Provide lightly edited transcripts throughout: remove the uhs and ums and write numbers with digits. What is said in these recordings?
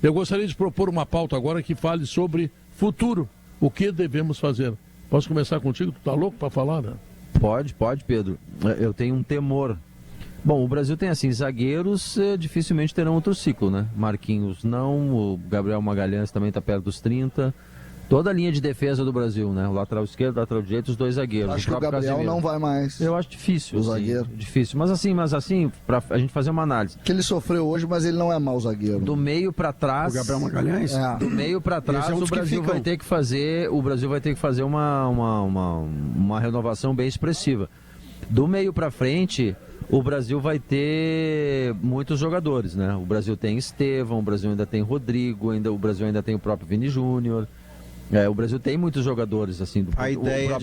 Eu gostaria de propor uma pauta agora que fale sobre futuro. O que devemos fazer? Posso começar contigo? Tu tá louco para falar, né? Pode, Pedro. Eu tenho um temor. Bom, o Brasil tem assim, zagueiros dificilmente terão outro ciclo, né? Marquinhos não, o Gabriel Magalhães também está perto dos 30. Toda a linha de defesa do Brasil, né? O lateral esquerdo, o lateral direito, os dois zagueiros. Acho que o Gabriel Casemiro não vai mais. Eu acho difícil. O assim, zagueiro. Difícil. Mas assim, pra a gente fazer uma análise. Que ele sofreu hoje, mas ele não é mau zagueiro. Do meio para trás. O Gabriel Magalhães? Do meio para trás, o Brasil vai ter que fazer. O Brasil vai ter que fazer uma renovação bem expressiva. Do meio para frente, o Brasil vai ter muitos jogadores, né? O Brasil tem Estevão, o Brasil ainda tem Rodrigo, o Brasil ainda tem o próprio Vini Júnior. O Brasil tem muitos jogadores, assim, do a ideia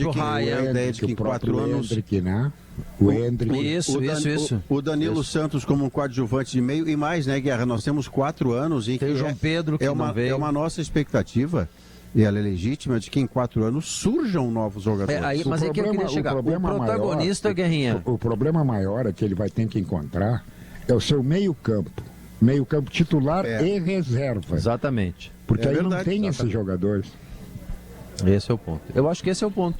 de que em 4 anos... né? O Endrick. Isso. O Danilo Santos como um coadjuvante de meio e mais, né, Guerra? Nós temos 4 anos em que tem o João Pedro, que não veio. É uma nossa expectativa, e ela é legítima, de que em 4 anos surjam novos jogadores. Mas é que eu queria chegar. O protagonista, Guerrinha... O problema maior é que ele vai ter que encontrar é o seu meio-campo. Meio-campo titular e reserva. Exatamente. Porque aí não tem esses jogadores. Esse é o ponto. Eu acho que esse é o ponto.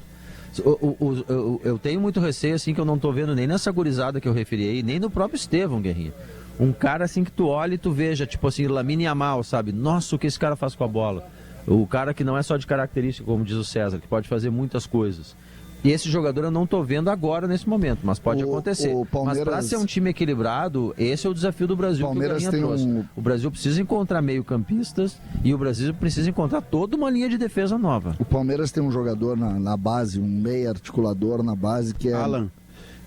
Eu tenho muito receio, assim, que eu não tô vendo nem nessa gurizada que eu referi aí, nem no próprio Estevão, Guerrinha. Um cara, assim, que tu olha e tu veja, tipo assim, Lamine Yamal, sabe? Nossa, o que esse cara faz com a bola. O cara que não é só de característica, como diz o César, que pode fazer muitas coisas. E esse jogador eu não tô vendo agora nesse momento, mas pode acontecer. Mas para ser um time equilibrado, esse é o desafio do Brasil. Palmeiras que o trouxe. O Brasil precisa encontrar meio-campistas e o Brasil precisa encontrar toda uma linha de defesa nova. O Palmeiras tem um jogador na base, um meio articulador na base que é... Alan.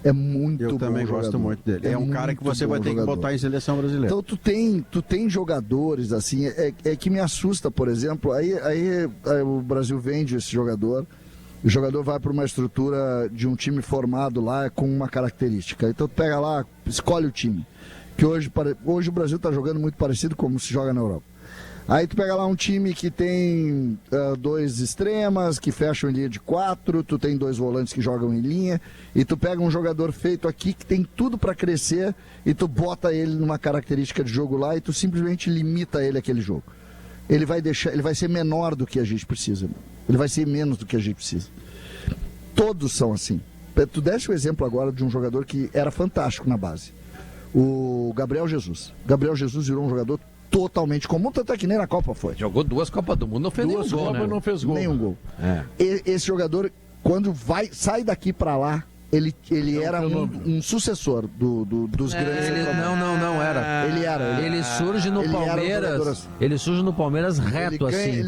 É muito bom. Eu também gosto muito dele. É um cara que você vai ter que botar em seleção brasileira. Então tu tem jogadores assim, é que me assusta, por exemplo, aí o Brasil vende esse jogador. O jogador vai para uma estrutura de um time formado lá com uma característica. Então tu pega lá, escolhe o time. Que hoje o Brasil está jogando muito parecido como se joga na Europa. Aí tu pega lá um time que tem 2 extremas, que fecham em linha de 4, tu tem 2 volantes que jogam em linha, e tu pega um jogador feito aqui que tem tudo para crescer, e tu bota ele numa característica de jogo lá, e tu simplesmente limita ele àquele jogo. Ele vai ser menor do que a gente precisa. Ele vai ser menos do que a gente precisa. Todos são assim. Tu deste o exemplo agora de um jogador que era fantástico na base. O Gabriel Jesus. Gabriel Jesus virou um jogador totalmente comum, tanto é que nem na Copa foi. Jogou 2 Copas do Mundo, não fez nenhum gol, né? Não fez gol. Nenhum gol. Esse jogador, quando sai daqui pra lá, ele era um sucessor dos grandes. Não era. Ele era. Ele surge no Palmeiras. Ele surge no Palmeiras reto,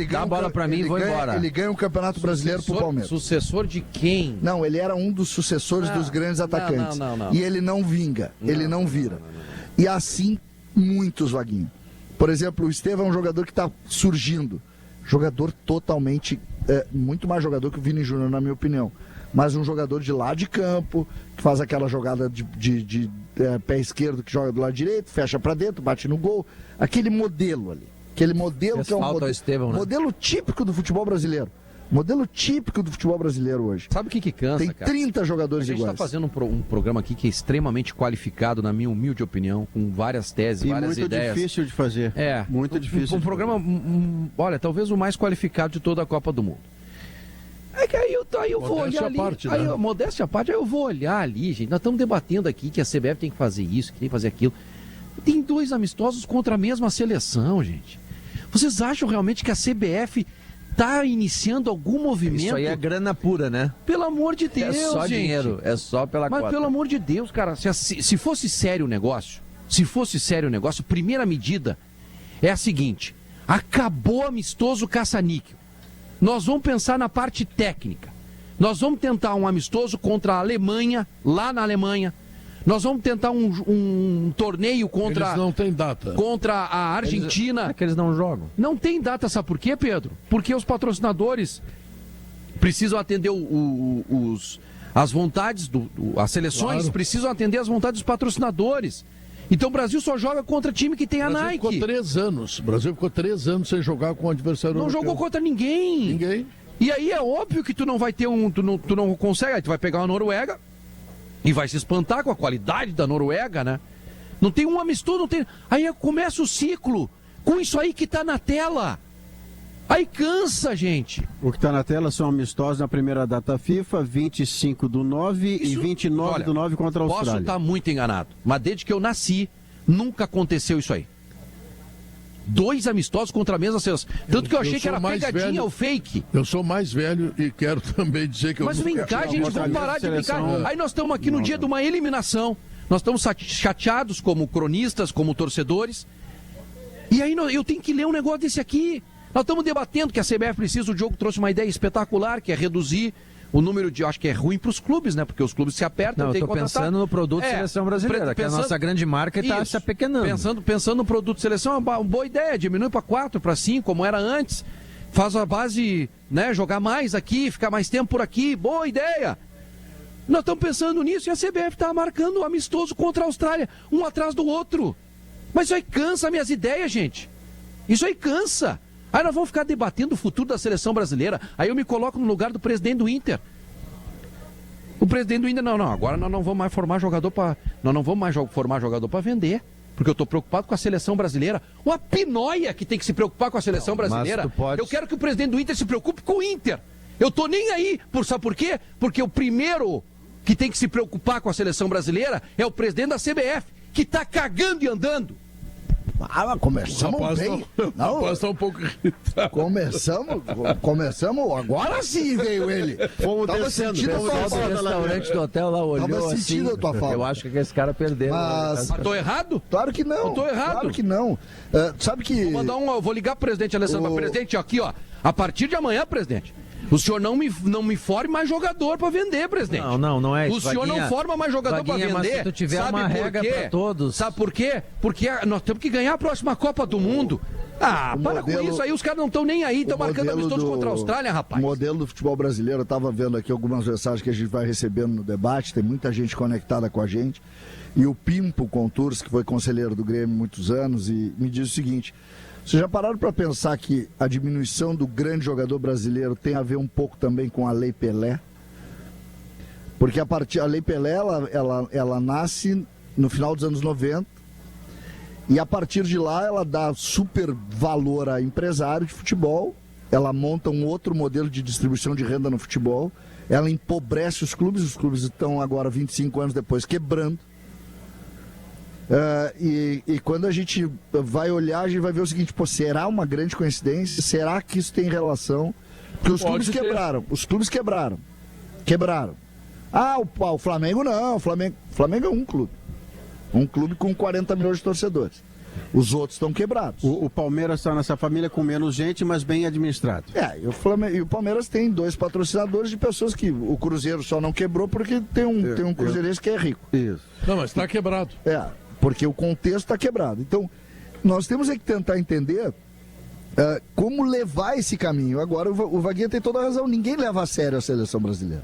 dá a bola pra mim e vou embora. Ele ganha um Campeonato Brasileiro pro Palmeiras. Sucessor de quem? Não, ele era um dos sucessores dos grandes atacantes. Não. E ele não vinga, ele não vira. E assim, muitos, Vaguinho. Por exemplo, o Estevão é um jogador que está surgindo. Jogador totalmente, muito mais jogador que o Vini Júnior, na minha opinião. Mas um jogador de lado de campo, que faz aquela jogada de pé esquerdo, que joga do lado direito, fecha para dentro, bate no gol. Aquele modelo ali. Aquele modelo que é um modelo típico do futebol brasileiro. Modelo típico do futebol brasileiro hoje. Sabe o que cansa, Tem cara? 30 jogadores iguais. A gente está fazendo um programa aqui que é extremamente qualificado, na minha humilde opinião, com várias teses, várias ideias. Muito difícil de fazer. Muito difícil. Um programa, olha, talvez o mais qualificado de toda a Copa do Mundo. É que aí eu vou olhar ali, modéstia à parte, aí eu vou olhar ali, gente. Nós estamos debatendo aqui que a CBF tem que fazer isso, que tem que fazer aquilo. Tem 2 amistosos contra a mesma seleção, gente. Vocês acham realmente que a CBF está iniciando algum movimento? Isso aí é grana pura, né? Pelo amor de Deus, é só gente. Dinheiro, é só pela Mas cota. pelo amor de Deus, cara, se fosse sério o negócio, primeira medida é a seguinte: acabou amistoso caça-níquel. Nós vamos pensar na parte técnica. Nós vamos tentar um amistoso contra a Alemanha, lá na Alemanha. Nós vamos tentar um torneio contra... Eles não têm data. Contra a Argentina. É que eles não jogam. Não tem data, sabe por quê, Pedro? Porque os patrocinadores precisam atender as vontades, as seleções precisam atender as vontades dos patrocinadores. Então o Brasil só joga contra time que tem a Nike. Ficou 3 anos. O Brasil ficou 3 anos sem jogar com o adversário europeu. Não jogou contra ninguém. Ninguém. E aí é óbvio que tu não vai ter tu não consegue, aí tu vai pegar a Noruega e vai se espantar com a qualidade da Noruega, né? Não tem um amistoso, não tem... Aí começa o ciclo. com isso aí que tá na tela. Aí cansa, gente. O que está na tela são amistosos na primeira data FIFA, 25/9 e 29/9 contra a Austrália. Posso estar muito enganado, mas desde que eu nasci, nunca aconteceu isso aí. 2 amistosos contra a mesma seleção. Tanto que eu achei que era pegadinha velho, ou fake. Eu sou mais velho e quero também dizer que eu Mas vem cá, gente, vamos parar de brincar. Aí nós estamos aqui no dia de uma eliminação. Nós estamos chateados como cronistas, como torcedores. E aí eu tenho que ler um negócio desse aqui. Nós estamos debatendo que a CBF precisa, o Diogo trouxe uma ideia espetacular, que é reduzir o número de... Acho que é ruim para os clubes, né? Porque os clubes se apertam, não, tem eu tô pensando no produto Seleção Brasileira, que é a nossa grande marca e está se apequenando. Pensando no produto Seleção, é uma boa ideia, diminui para 4, para 5, como era antes. Faz a base, né? Jogar mais aqui, ficar mais tempo por aqui, boa ideia. Nós estamos pensando nisso e a CBF está marcando um amistoso contra a Austrália, um atrás do outro. Mas isso aí cansa minhas ideias, gente. Isso aí cansa. Aí nós vamos ficar debatendo o futuro da seleção brasileira. Aí eu me coloco no lugar do presidente do Inter. O presidente do Inter, agora nós não vamos mais formar jogador para... Nós não vamos mais formar jogador para vender. Porque eu estou preocupado com a seleção brasileira. Uma pinóia que tem que se preocupar com a seleção brasileira. Eu quero que o presidente do Inter se preocupe com o Inter. Eu tô nem aí. Sabe por quê? Porque o primeiro que tem que se preocupar com a seleção brasileira é o presidente da CBF, que tá cagando e andando. Mas começamos bem. Não, rapaz, tá um pouco irritado. Começamos, agora sim veio ele. Fomos Tava descendo, sentindo a tua O falta. restaurante do hotel lá olhou Tava assim. sentindo a tua falta. Eu acho que esse cara perdeu. Mas Tô errado? claro que não. Eu tô errado. Claro que não. Sabe que... Eu vou ligar pro presidente Alessandro. Presidente, aqui, ó. A partir de amanhã, presidente, o senhor não me forme mais jogador pra vender, presidente. Não é isso. O senhor não forma mais jogador pra vender. Mas se tu tiver sabe uma por regra quê? pra todos. Sabe por quê? Porque nós temos que ganhar a próxima Copa do Mundo. Para com isso aí, os caras não estão nem aí, estão marcando amistoso contra a Austrália, rapaz. O modelo do futebol brasileiro, eu estava vendo aqui algumas mensagens que a gente vai recebendo no debate, tem muita gente conectada com a gente. E o Pimpo Contours, que foi conselheiro do Grêmio há muitos anos, e me diz o seguinte: vocês já pararam para pensar que a diminuição do grande jogador brasileiro tem a ver um pouco também com a Lei Pelé? Porque a Lei Pelé, ela nasce no final dos anos 90, e a partir de lá ela dá super valor a empresário de futebol, ela monta um outro modelo de distribuição de renda no futebol, ela empobrece os clubes estão agora 25 anos depois quebrando. E quando a gente vai olhar, a gente vai ver o seguinte: será uma grande coincidência? Será que isso tem relação? Porque os clubes quebraram. O Flamengo não. O Flamengo é um clube. Um clube com 40 milhões de torcedores. Os outros estão quebrados. O Palmeiras está nessa família com menos gente, mas bem administrado. E o Palmeiras tem 2 patrocinadores de pessoas que o Cruzeiro só não quebrou porque tem um cruzeirense que é rico. Isso. Não, mas está quebrado. Porque o contexto está quebrado. Então, nós temos que tentar entender como levar esse caminho. Agora, o Vaguinha tem toda a razão. Ninguém leva a sério a seleção brasileira.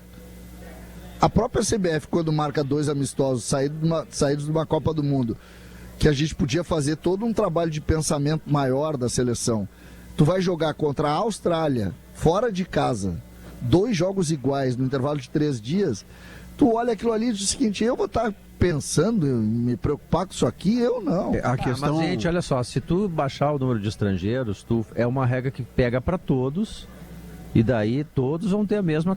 A própria CBF, quando marca 2 amistosos saídos de uma Copa do Mundo, que a gente podia fazer todo um trabalho de pensamento maior da seleção. Tu vai jogar contra a Austrália, fora de casa, 2 jogos iguais no intervalo de 3 dias, tu olha aquilo ali e diz o seguinte: eu vou estar pensando em me preocupar com isso aqui? Eu não. A questão... Mas, gente, olha só, se tu baixar o número de estrangeiros, é uma regra que pega para todos, e daí todos vão ter a mesma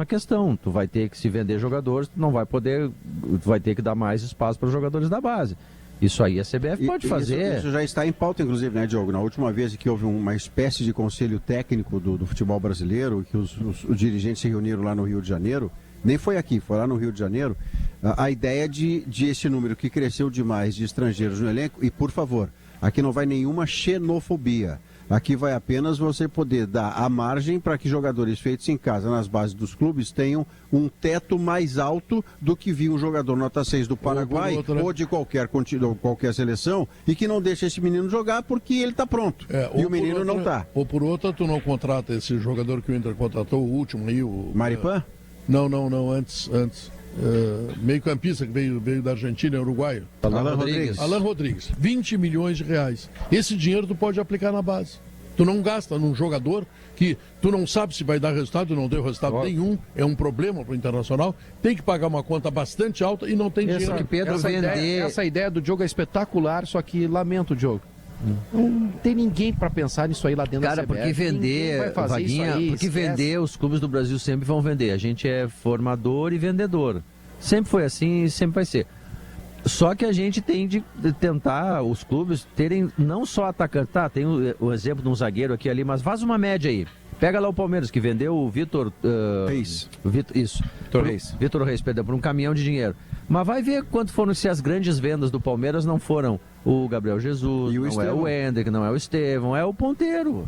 questão. Tu vai ter que se vender jogadores, tu não vai poder, tu vai ter que dar mais espaço para os jogadores da base. Isso aí a CBF pode fazer. Isso já está em pauta, inclusive, né, Diogo? Na última vez que houve uma espécie de conselho técnico do futebol brasileiro, que os dirigentes se reuniram lá no Rio de Janeiro, nem foi aqui, foi lá no Rio de Janeiro, a ideia de esse número que cresceu demais de estrangeiros no elenco, e por favor, aqui não vai nenhuma xenofobia. Aqui vai apenas você poder dar a margem para que jogadores feitos em casa, nas bases dos clubes, tenham um teto mais alto do que viu um jogador nota 6 do Paraguai ou de qualquer seleção, e que não deixa esse menino jogar porque ele está pronto. E o menino não está. Ou por outra, tu não contrata esse jogador que o Inter contratou, o último aí, o... Maripã? Não, antes. Meio campista que veio da Argentina, uruguaio. Alan Rodrigues. 20 milhões de reais. Esse dinheiro tu pode aplicar na base. Tu não gasta num jogador que tu não sabe se vai dar resultado, não deu resultado nenhum, é um problema para o Internacional, tem que pagar uma conta bastante alta e não tem dinheiro. Que Pedro essa ideia do Diogo é espetacular, só que lamento, Diogo. Não tem ninguém para pensar nisso aí lá dentro Cara, da CBF. porque vender, Vaguinha, porque vender, os clubes do Brasil sempre vão vender. A gente é formador e vendedor. Sempre foi assim e sempre vai ser. Só que a gente tem de tentar os clubes terem não só atacante, tá? Tem o exemplo de um zagueiro aqui ali, mas faz uma média aí. Pega lá o Palmeiras, que vendeu o Vitor Reis. Isso. Vitor Reis. Vitor Reis, perdão, por um caminhão de dinheiro. Mas vai ver quanto foram se as grandes vendas do Palmeiras não foram o Gabriel Jesus, E o não é Estevão. o Hendrick, não é o Estevão, é o ponteiro.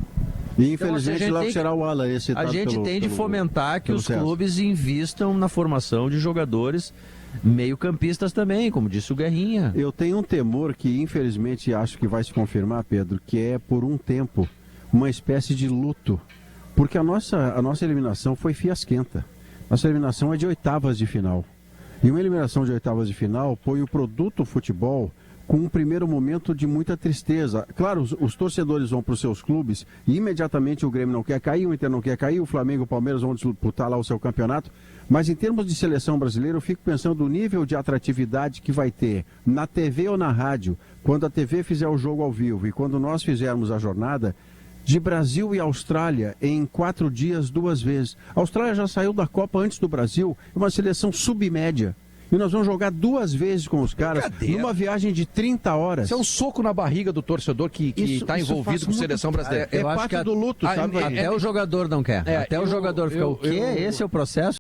E infelizmente Então, logo será o Ala esse A gente tem de fomentar que os César. clubes invistam na formação de jogadores meio-campistas também, como disse o Guerrinha. Eu tenho um temor que infelizmente acho que vai se confirmar, Pedro, que é por um tempo uma espécie de luto. Porque a nossa eliminação foi fiasquenta. Nossa eliminação é de oitavas de final. E uma eliminação de oitavas de final põe o produto futebol com um primeiro momento de muita tristeza. Claro, os torcedores vão para os seus clubes e imediatamente o Grêmio não quer cair, o Inter não quer cair, o Flamengo e o Palmeiras vão disputar lá o seu campeonato. Mas em termos de seleção brasileira, eu fico pensando no nível de atratividade que vai ter na TV ou na rádio, quando a TV fizer o jogo ao vivo e quando nós fizermos a jornada, de Brasil e Austrália em 4 dias, 2 vezes. A Austrália já saiu da Copa antes do Brasil, é uma seleção submédia. E nós vamos jogar 2 vezes com os caras numa viagem de 30 horas. Isso é um soco na barriga do torcedor que está envolvido com a seleção brasileira. É parte do luto, sabe? Até o jogador não quer. Até o jogador fica, o quê? Esse é o processo?